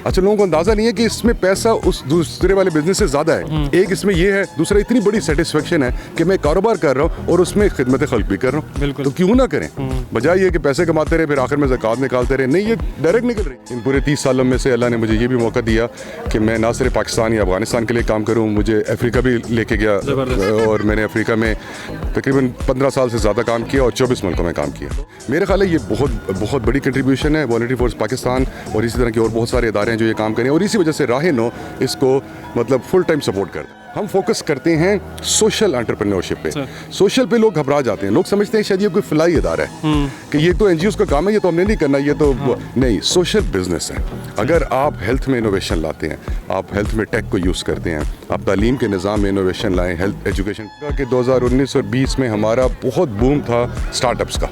अच्छा, लोगों को अंदाज़ा नहीं है कि इसमें पैसा उस दूसरे वाले बिजनेस से ज़्यादा है। एक इसमें ये है, दूसरा इतनी बड़ी सेटिस्फेक्शन है कि मैं कारोबार कर रहा हूँ और उसमें खिदमत खल्क भी कर रहा हूँ, तो क्यों ना करें। बजाय ये कि पैसे कमाते रहे फिर आखिर में ज़कात निकालते रहे, नहीं, ये डायरेक्ट निकल रही। इन पूरे 30 सालों में से अल्लाह ने मुझे ये भी मौका दिया कि मैं ना सिर्फ पाकिस्तान या अफगानिस्तान के लिए काम करूँ, मुझे अफ्रीका भी लेके गया और मैंने अफ्रीका में तकरीबन 15 साल से ज़्यादा काम किया और 24 मुल्कों में काम किया। मेरा ख्याल है ये बहुत बड़ी कंट्रीब्यूशन है वॉलंटरी फोर्स पाकिस्तान और इसी तरह के और बहुत सारे इदारे हैं जो ये काम करें, और इसी वजह से राह-ए-नौ इसको मतलब फुल टाइम सपोर्ट करते हैं। हम फोकस करते हैं सोशल एंटरप्रेन्योरशिप पे। सोशल पे लोग घबरा जाते हैं, लोग समझते हैं शायद ये कोई फलाई इदारा है कि ये तो एनजीओ का काम है, ये तो हमने नहीं करना, ये तो नहीं, सोशल बिजनेस है। अगर आप हेल्थ में इनोवेशन लाते हैं, आप हेल्थ में टेक को यूज़ करते हैं, आप तालीम के निज़ाम में इनोवेशन लाएं, हेल्थ एजुकेशन का 2019 और 20 में हमारा बहुत बूम था स्टार्टअप्स का।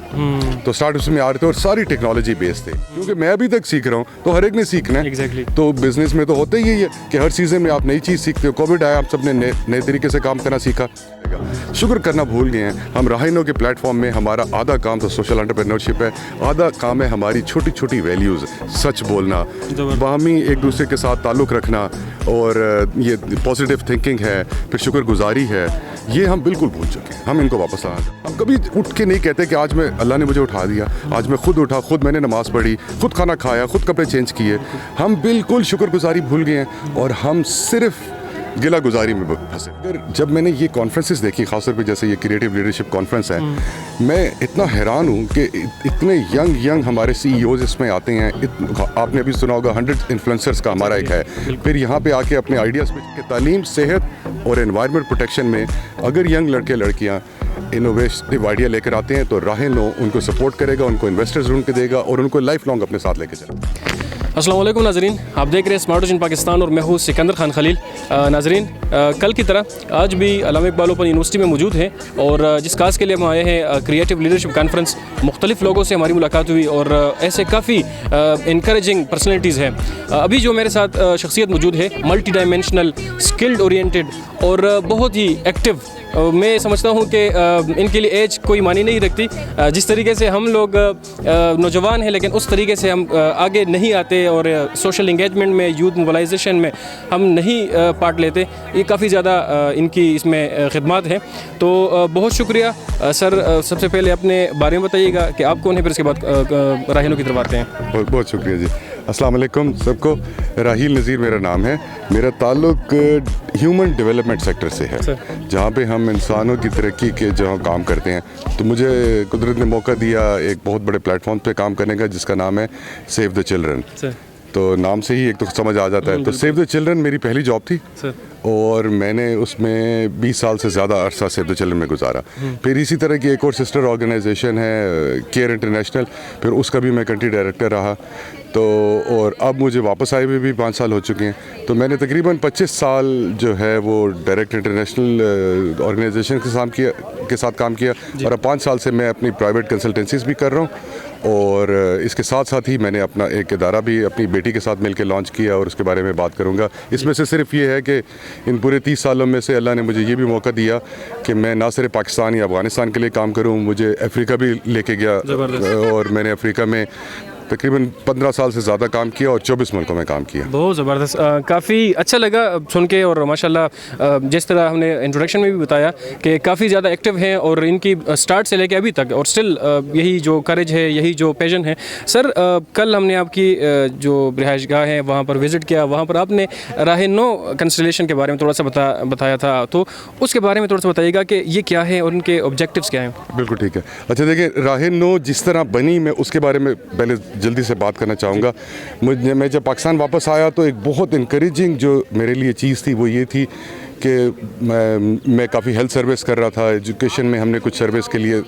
तो स्टार्टअप्स में आ रहे थे और सारी टेक्नोलॉजी बेस्ड थे, क्योंकि मैं अभी तक सीख रहा हूँ तो हर एक ने सीखना है। तो बिजनेस में तो होता ही है कि हर सीजन में आप नई चीज़ सीखते हो। कोविड आया, आप सबने नए तरीके से काम करना सीखा। शुक्र करना भूल गए हैं हम। राह-ए-नौ के प्लेटफॉर्म में हमारा आधा काम तो सोशल एंटरप्रेन्योरशिप है, आधा काम है हमारी छोटी छोटी वैल्यूज़, सच बोलना, बाहमी एक दूसरे के साथ ताल्लुक़ रखना, और ये पॉजिटिव थिंकिंग है, फिर शुक्रगुजारी है। ये हम बिल्कुल भूल चुके हैं, हम इनको वापस ला। हम कभी उठ के नहीं कहते कि आज मैं अल्लाह ने मुझे उठा दिया, आज मैं खुद उठा, खुद मैंने नमाज़ पढ़ी, खुद खाना खाया, खुद कपड़े चेंज किए। हम बिल्कुल शुक्रगुजारी भूल गए हैं और हम सिर्फ गिला गुजारी में फंसे। अगर जब मैंने ये कॉन्फ्रेंसेस देखी, खासतौर पे जैसे ये क्रिएटिव लीडरशिप कॉन्फ्रेंस है, मैं इतना हैरान हूँ कि इतने यंग हमारे CEOs इसमें आते हैं। आपने अभी सुना होगा 100 इन्फ्लुएंसर्स का हमारा एक है। फिर यहाँ पे आके अपने आइडियाज़ में तालीम, सेहत और एनवायरनमेंट प्रोटेक्शन में अगर यंग लड़के लड़कियाँ इनोवेटिव आइडिया लेकर आते हैं तो राह-ए-नौ उनको सपोर्ट करेगा, उनको इन्वेस्टर्स ढूंढ के देगा और उनको लाइफ लॉन्ग अपने साथ लेके चलेगा। अस्सलाम वालेकुम नाज़रीन, आप देख रहे हैं स्मार्ट विजन पाकिस्तान और मैं हूँ सिकंदर खान खलील। नाज़रीन, कल की तरह आज भी अल्लामा इकबाल ओपन यूनिवर्सिटी में मौजूद हैं और जिस काज के लिए हम आए हैं, क्रिएटिव लीडरशिप कॉन्फ्रेंस, मुख्तलिफ लोगों से हमारी मुलाकात हुई और ऐसे काफ़ी इनकरेजिंग पर्सनैलिटीज़ हैं। अभी जो मेरे साथ शख्सियत मौजूद है, मल्टी डायमेंशनल, स्किल्ड ओरिएंटेड और बहुत ही एक्टिव। मैं समझता हूँ कि इनके लिए एज कोई मानी नहीं रखती। जिस तरीके से हम लोग नौजवान हैं लेकिन उस तरीके से हम आगे नहीं आते और सोशल इंगेजमेंट में, यूथ मोबिलाइजेशन में हम नहीं पार्ट लेते, ये काफ़ी ज़्यादा इनकी इसमें खिदमत हैं। तो बहुत शुक्रिया सर। सबसे पहले अपने बारे में बताइएगा कि आप कौन हैं, फिर इसके बाद राह-ए-नौ की तरफ आते हैं। बहुत बहुत शुक्रिया जी। अस्सलाम वालेकुम सबको। राहील नज़ीर मेरा नाम है। मेरा ताल्लुक़ ह्यूमन डेवलपमेंट सेक्टर से है, जहाँ पे हम इंसानों की तरक्की के जहाँ काम करते हैं। तो मुझे कुदरत ने मौका दिया एक बहुत बड़े प्लेटफॉर्म पे काम करने का, जिसका नाम है सेव द चिल्ड्रन। तो नाम से ही एक तो समझ आ जाता है। तो सेव द चिल्ड्रन मेरी पहली जॉब थी और मैंने उसमें 20 साल से ज़्यादा अरसा सेव द चिल्ड्रन में गुजारा। फिर इसी तरह की एक और सिस्टर ऑर्गेनाइजेशन है केयर इंटरनेशनल, फिर उसका भी मैं कंट्री डायरेक्टर रहा। तो और अब मुझे वापस आए हुए भी 5 साल हो चुके हैं। तो मैंने तकरीबन 25 साल जो है वो डायरेक्ट इंटरनेशनल ऑर्गेनाइजेशन के साथ काम किया और अब 5 साल से मैं अपनी प्राइवेट कंसल्टेंसीज भी कर रहा हूँ। और इसके साथ साथ ही मैंने अपना एक इदारा भी अपनी बेटी के साथ मिलकर लॉन्च किया और उसके बारे में बात करूँगा। इसमें से सिर्फ ये है कि इन पूरे 30 सालों में से अल्लाह ने मुझे ये भी मौका दिया कि मैं ना सिर्फ पाकिस्तान या अफगानिस्तान के लिए काम करूँ, मुझे अफ्रीका भी लेके गया और मैंने अफ्रीका में तकरीबन 15 साल से ज़्यादा काम किया और 24 मुल्कों में काम किया। बहुत ज़बरदस्त, काफ़ी अच्छा लगा सुन के। और माशाल्लाह जिस तरह हमने इंट्रोडक्शन में भी बताया कि काफ़ी ज़्यादा एक्टिव हैं और इनकी स्टार्ट से लेके अभी तक और स्टिल यही जो करेज है, यही जो पैशन है। सर, कल हमने आपकी जो रिहाइशगाह है वहाँ पर विज़िट किया, वहाँ पर आपने राह-ए-नौ कंस्टलेशन के बारे में थोड़ा सा बताया था, तो उसके बारे में थोड़ा सा बताइएगा कि ये क्या है और इनके ऑब्जेक्टिव्स क्या हैं। बिल्कुल ठीक है। अच्छा देखिए, राह-ए-नौ जिस तरह बनी, मैं उसके बारे में पहले जल्दी से बात करना चाहूँगा। मैं जब पाकिस्तान वापस आया तो एक बहुत इनकरेजिंग जो मेरे लिए चीज़ थी वो ये थी कि मैं काफ़ी हेल्थ सर्विस कर रहा था, एजुकेशन में हमने कुछ सर्विस के लिए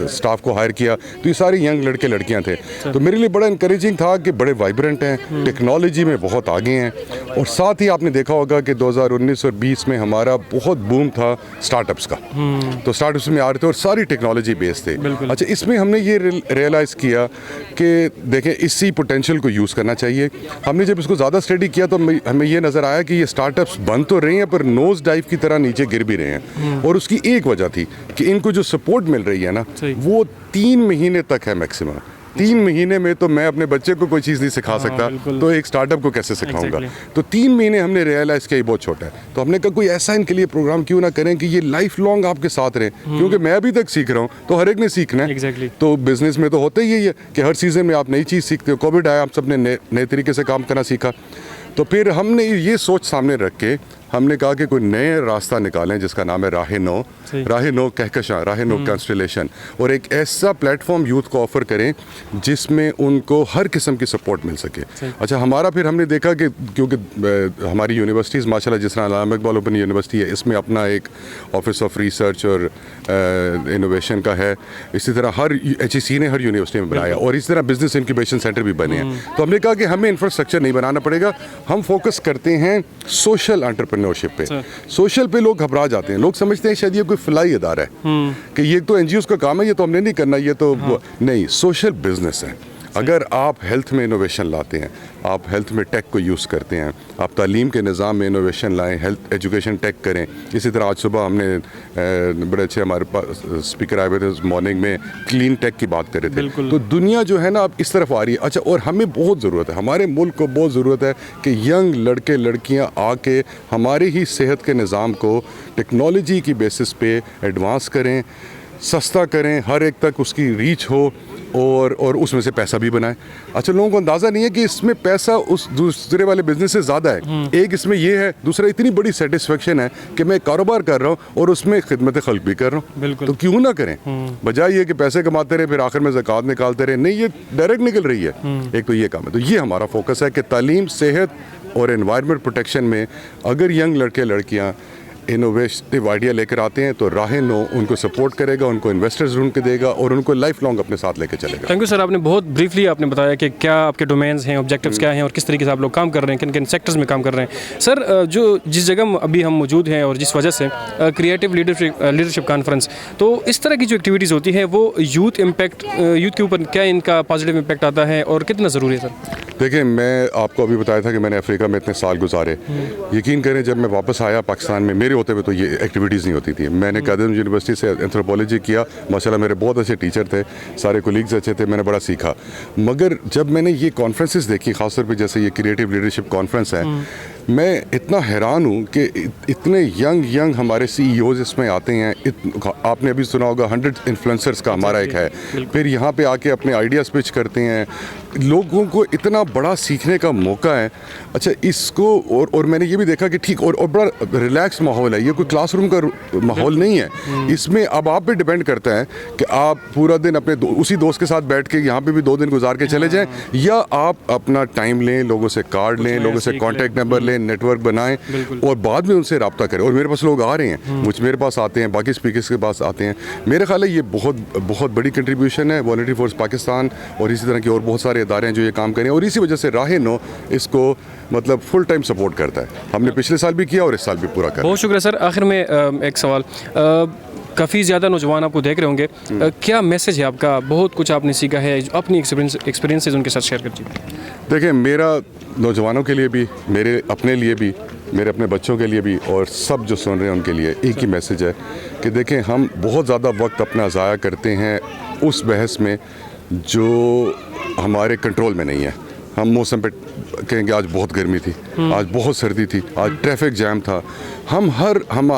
स्टाफ को हायर किया, तो ये सारे यंग लड़के लड़कियां थे। तो मेरे लिए बड़ा इनकरेजिंग था कि बड़े वाइब्रेंट हैं, टेक्नोलॉजी में बहुत आगे हैं। और साथ ही आपने देखा होगा कि 2019 और 20 में हमारा बहुत बूम था स्टार्टअप्स का। तो स्टार्टअप्स में आ रहे थे और सारी टेक्नोलॉजी बेस्ड थे। अच्छा, इसमें हमने ये रियलाइज़ किया कि देखें, इसी पोटेंशियल को यूज़ करना चाहिए। हमने जब इसको ज़्यादा स्टडी किया तो हमें ये नज़र आया कि ये स्टार्टअप्स बन तो रहे हैं पर नोज डाइव की तरह नीचे गिर भी रहे हैं। और उसकी एक वजह थी कि इनको जो सपोर्ट मिल रही है ना, वो 3 महीने तक है मैक्सिमम। 3 مہینے میں تو میں اپنے بچے کو کوئی چیز نہیں سکھا سکتا, تو ایک اسٹارٹ اپ کو کیسے سکھاؤں گا. تو 3 مہینے ہم نے ریئلائز کیا یہ بہت چھوٹا ہے, تو ہم نے کہا کوئی ایسا ان کے لیے پروگرام کیوں نہ کریں کہ یہ لائف لانگ آپ کے ساتھ رہیں, کیونکہ میں ابھی تک سیکھ رہا ہوں تو ہر ایک نے سیکھنا ہے. تو بزنس میں تو ہوتا ہی یہی ہے کہ ہر سیزن میں آپ نئی چیز سیکھتے ہو. کووڈ آیا, ہم سب نے نئے طریقے سے کام کرنا سیکھا. تو پھر ہم نے یہ سوچ سامنے رکھ کے ہم نے کہا کہ کوئی نئے راستہ نکالیں جس کا نام ہے راہ نو کہکشاں, راہ نو کانسٹیلیشن, اور ایک ایسا پلیٹ فارم یوتھ کو آفر کریں جس میں ان کو ہر قسم کی سپورٹ مل سکے. اچھا, ہمارا پھر ہم نے دیکھا کہ کیونکہ ہماری یونیورسٹیز ماشاءاللہ جس طرح علامہ اقبال اوپن یونیورسٹی ہے, اس میں اپنا ایک آفس آف ریسرچ اور انوویشن کا ہے, اسی طرح ہر HEC نے ہر یونیورسٹی میں بنایا, اور اسی طرح بزنس انکیوبیشن سینٹر بھی بنے ہیں. تو ہم نے کہا کہ ہمیں انفراسٹرکچر نہیں بنانا پڑے گا, ہم فوکس کرتے ہیں سوشل انٹرپرینورشپ پہ. سوشل پہ لوگ گھبرا جاتے ہیں, لوگ سمجھتے ہیں شاید یہ کوئی فلاحی ادارہ ہے کہ یہ تو NGOs کا کام ہے, یہ تو ہم نے نہیں کرنا, یہ تو نہیں, سوشل بزنس ہے. اگر آپ ہیلتھ میں انوویشن لاتے ہیں, آپ ہیلتھ میں ٹیک کو یوز کرتے ہیں, آپ تعلیم کے نظام میں انوویشن لائیں, ہیلتھ ایجوکیشن ٹیک کریں. اسی طرح آج صبح ہم نے بڑے اچھے ہمارے پاس اسپیکر آئے ہوئے تھے مارننگ میں, کلین ٹیک کی بات کر رہے تھے. تو دنیا جو ہے نا اب اس طرف آ رہی ہے. اچھا, اور ہمیں بہت ضرورت ہے, ہمارے ملک کو بہت ضرورت ہے کہ ینگ لڑکے لڑکیاں آ کے ہمارے ہی صحت کے نظام کو ٹیکنالوجی کی بیسس پہ ایڈوانس کریں, سستا کریں, ہر ایک تک اس کی ریچ ہو, اور اس میں سے پیسہ بھی بنائیں. اچھا, لوگوں کو اندازہ نہیں ہے کہ اس میں پیسہ اس دوسرے والے بزنس سے زیادہ ہے. ایک اس میں یہ ہے, دوسرا اتنی بڑی سیٹسفیکشن ہے کہ میں کاروبار کر رہا ہوں اور اس میں خدمت خلق بھی کر رہا ہوں. تو کیوں نہ کریں, بجائے یہ کہ پیسے کماتے رہے پھر آخر میں زکوٰۃ نکالتے رہے. نہیں, یہ ڈائریکٹ نکل رہی ہے. ایک تو یہ کام ہے. تو یہ ہمارا فوکس ہے کہ تعلیم, صحت اور انوائرمنٹ پروٹیکشن میں اگر ینگ لڑکے لڑکیاں انوویشنل آئیڈیا لے کر آتے ہیں تو راہ نو ان کو سپورٹ کرے گا, ان کو انویسٹرز ڈھونڈ کے دے گا, اور ان کو لائف لانگ اپنے ساتھ لے کے چلے گا. تھینک یو سر, آپ نے بہت بریفلی آپ نے بتایا کہ کیا آپ کے ڈومینز ہیں, آبجیکٹیوز کیا ہیں, اور کس طریقے سے آپ لوگ کام کر رہے ہیں, کن کن سیکٹرز میں کام کر رہے ہیں. سر, جو جس جگہ ابھی ہم موجود ہیں اور جس وجہ سے کریٹیو لیڈرشپ کانفرنس, تو اس طرح کی جو ایکٹیویٹیز ہوتی ہیں وہ یوتھ کے اوپر کیا ان کا پازیٹیو امپیکٹ آتا ہے اور کتنا ضروری ہے سر؟ دیکھیں, میں آپ کو ابھی بتایا تھا کہ میں نے افریقہ میں اتنے سال گزارے. یقین کریں جب میں واپس آیا پاکستان میں, میرے ہوتے ہوئے تو یہ ایکٹیویٹیز نہیں ہوتی تھی. میں نے قائد یونیورسٹی سے اینتھروپولوجی کیا, ماشاءاللہ میرے بہت اچھے ٹیچر تھے, سارے کولیگز اچھے تھے, میں نے بڑا سیکھا. مگر جب میں نے یہ کانفرنسز دیکھی, خاص طور پہ جیسے یہ کریٹیو لیڈرشپ کانفرنس ہے, میں اتنا حیران ہوں کہ اتنے ینگ ہمارے CEOs اس میں آتے ہیں. آپ نے ابھی سنا ہوگا 100 انفلوئنسرز کا ہمارا ایک ہے. پھر یہاں پہ آ کے اپنے آئیڈیاز پچ کرتے ہیں. لوگوں کو اتنا بڑا سیکھنے کا موقع ہے. اچھا, اس کو اور میں نے یہ بھی دیکھا کہ ٹھیک اور بڑا ریلیکس ماحول ہے. یہ کوئی کلاس روم کا ماحول نہیں ہے. اس میں اب آپ پہ ڈیپینڈ کرتا ہے کہ آپ پورا دن اپنے اسی دوست کے ساتھ بیٹھ کے یہاں پہ بھی 2 دن گزار کے چلے جائیں, یا آپ اپنا ٹائم لیں, لوگوں سے کارڈ لیں, لوگوں سے کانٹیکٹ نمبر لیں, نیٹ ورک بنائیں, اور بعد میں ان سے رابطہ کریں. اور میرے پاس لوگ آ رہے ہیں, میرے پاس آتے ہیں, باقی اسپیکرس کے پاس آتے ہیں. میرے خیال ہے یہ بہت بڑی کنٹریبیوشن ہے والنٹری فورس پاکستان اور اسی طرح کے اور بہت سارے ادارے ہیں جو یہ کام کریں, اور اسی وجہ سے راہ نو اس کو مطلب فل ٹائم سپورٹ کرتا ہے. ہم نے پچھلے سال بھی کیا اور اس سال بھی پورا کرا. بہت شکریہ سر. آخر میں ایک سوال, کافی زیادہ نوجوان آپ کو دیکھ رہے ہوں گے, کیا میسج ہے آپ کا؟ بہت کچھ آپ نے سیکھا ہے, اپنی ایکسپیرینسز ان کے ساتھ شیئر کیجیے. دیکھیں, میرا نوجوانوں کے لیے بھی, میرے اپنے لیے بھی, میرے اپنے بچوں کے لیے بھی, اور سب جو سن رہے ہیں ان کے لیے ایک ہی میسج ہے کہ دیکھیں, ہم بہت زیادہ وقت اپنا ضائع کرتے ہیں اس بحث میں جو ہمارے کنٹرول میں نہیں ہے. ہم موسم پہ کہیں گے آج بہت گرمی تھی, آج بہت سردی تھی, آج ٹریفک جام تھا.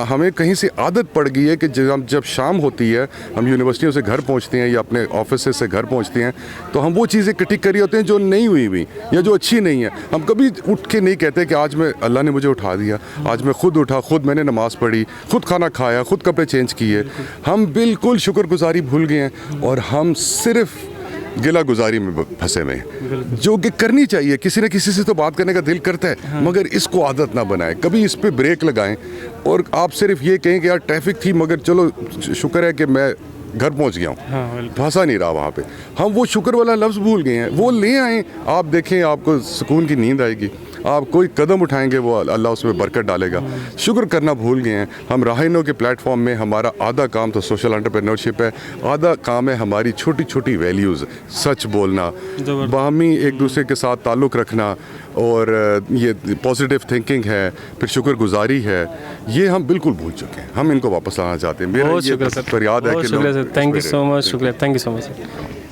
ہمیں کہیں سے عادت پڑ گئی ہے کہ جب شام ہوتی ہے, ہم یونیورسٹیوں سے گھر پہنچتے ہیں یا اپنے آفیسز سے گھر پہنچتے ہیں, تو ہم وہ چیزیں ٹک کر رہے ہوتے ہیں جو نہیں ہوئی یا جو اچھی نہیں ہے. ہم کبھی اٹھ کے نہیں کہتے کہ آج میں اللہ نے مجھے اٹھا دیا, آج میں خود اٹھا, خود میں نے نماز پڑھی, خود کھانا کھایا, خود کپڑے چینج کیے. ہم بالکل شکر گزاری بھول گئے ہیں, اور ہم صرف گلہ گزاری میں پھنسے ہوئے ہیں, جو کہ کرنی چاہیے. کسی نہ کسی سے تو بات کرنے کا دل کرتا ہے, مگر اس کو عادت نہ بنائیں. کبھی اس پہ بریک لگائیں, اور آپ صرف یہ کہیں کہ یار ٹریفک تھی مگر چلو شکر ہے کہ میں گھر پہنچ گیا ہوں, پھنسا نہیں رہا وہاں پہ. ہم وہ شکر والا لفظ بھول گئے ہیں, وہ لے آئیں. آپ دیکھیں, آپ کو سکون کی نیند آئے گی. آپ کوئی قدم اٹھائیں گے وہ اللہ اس میں برکت ڈالے گا. شکر کرنا بھول گئے ہیں. ہم راہ نو کے پلیٹ فارم میں ہمارا آدھا کام تو سوشل انٹرپرینورشپ ہے, آدھا کام ہے ہماری چھوٹی چھوٹی ویلیوز, سچ بولنا, باہمی ایک دوسرے کے ساتھ تعلق رکھنا, اور یہ پازیٹیو تھنکنگ ہے, پھر شکر گزاری ہے. یہ ہم بالکل بھول چکے ہیں, ہم ان کو واپس لانا چاہتے ہیں. میرا یہ فریاد ہے کہ تھینک یو سو مچ. شکریہ, تھینک یو سو مچ.